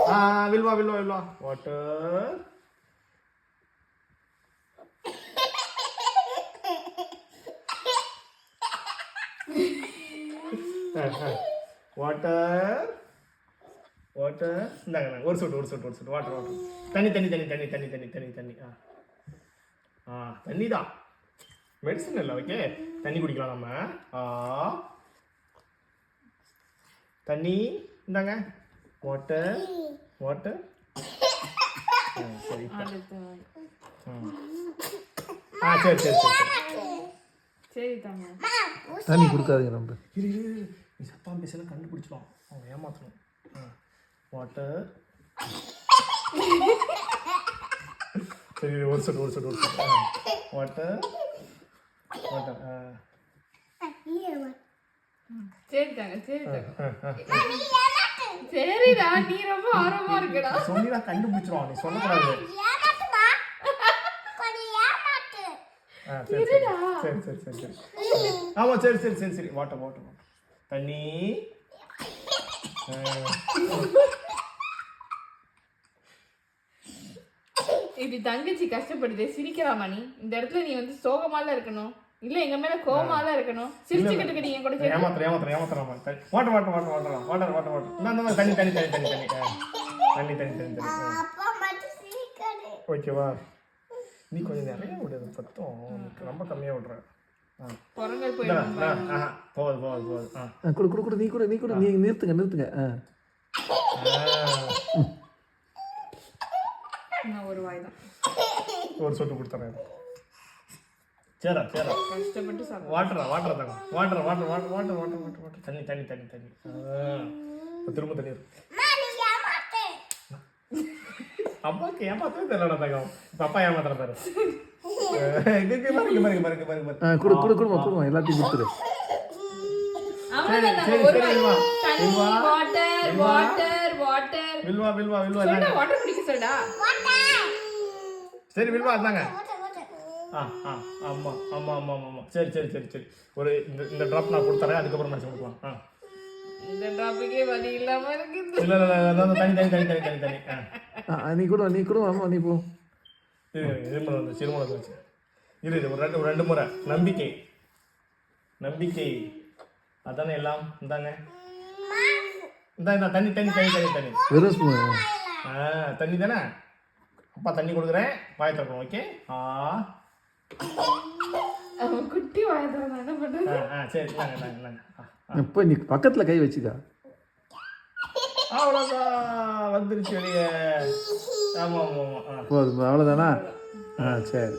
Vilva Vilva Vilva water water water இந்தாங்க ஒரு சொட்டு வாட்டர் வாட்டர் தண்ணி தண்ணி தண்ணி தண்ணி தண்ணி தண்ணி தண்ணி தண்ணி தண்ணி தான் மெடிசன் இல்லை ஓகே தண்ணி குடிக்கலாம் நம்ம தண்ணி இந்தாங்க வாட்டர் வாட்டர் சரி சரி சரி சரி சரி தாங்க தண்ணி கொடுக்காதீங்க ரொம்ப இரு நீ சத்தம் பேசலாம் கண்டுபிடிச்சிடும் அவங்க ஏமாற்றணும் வாட்டர் சரி ஒரு சொட்டு வாட்டர் வாட்டர் சரி தாங்க சரிடா நீ ரொம்ப ஆர்வமா இருக்கடா சொன்னா கண்டுபிடிச்சிரும் நீ சொல்லக்கூடாது சரி சரி சரி சரி ஆமா சரி சரி சரி சரி வாட்டர் வாட்டர் தண்ணி இப்படி தங்கச்சி கஷ்டப்படுது சிரிக்கலாமா நீ இந்த இடத்துல நீ வந்து சோகமால இருக்கணும் இல்ல எங்க மேல கோவமால இருக்கணும் சிரிச்சுக்கிட்டு நீ என் கூட ஏமாத்துறாமா water water water water water water water நான் தண்ணி தண்ணி தண்ணி தண்ணி தண்ணி தண்ணி தண்ணி தண்ணி தண்ணி ஓகேவா நீ கொஞ்சம் நிறைய விடுது பத்தம் ரொம்ப கம்மியாக விடுற போகுது போகுது போகுது கொடு நீ கூட நீ நிறுத்துங்க ஒரு வாய் தான் ஒரு சொட்டு கொடுத்துறேன் சேரா கஷ்டப்பட்டு வாட்டர் தாங்க water water water water water water water தண்ணி தண்ணி தண்ணி தண்ணி திரும்ப தண்ணி அப்பாவுக்கு ஏமாத்தவே தெரியல தங்கம் இப்போ அப்பா ஏமாத்துற பாரு கொடுமா எல்லாத்தையும் கொடுத்துரு சரி வில்வா இருந்தாங்க ஆமா ஆமா ஆமா ஆமா சரி சரி சரி சரி ஒரு இந்த டிராப் நான் கொடுத்துறேன் அதுக்கப்புறம் மனுஷன் கொடுக்கலாம் இந்த டிராப்புக்கே வலி இல்லாம இருக்கு இல்ல தனி தனி தனி தனி தனி தனி நீ கூட ஆமா நீ போ இருமல வந்து சிறுமலை வச்சு இரு ஒரு ரெண்டு முறை நம்பிக்கை அதானே எல்லாம் இந்தாங்க இந்த தண்ணி தண்ணி தண்ணி தண்ணி தண்ணி தண்ணி தானே அப்பா தண்ணி கொடுக்குறேன் வாய் திறக்கணும் ஓகே குட்டி வாய் திறந்தா என்ன பண்றது சரி இந்தாங்க இப்போ நீ பக்கத்துல கை வச்சுக்கா அவ்வளோதான் வந்துருச்சு வெளியே ஆமாம் ஆமாம் போதும் அவ்வளோதானா சரி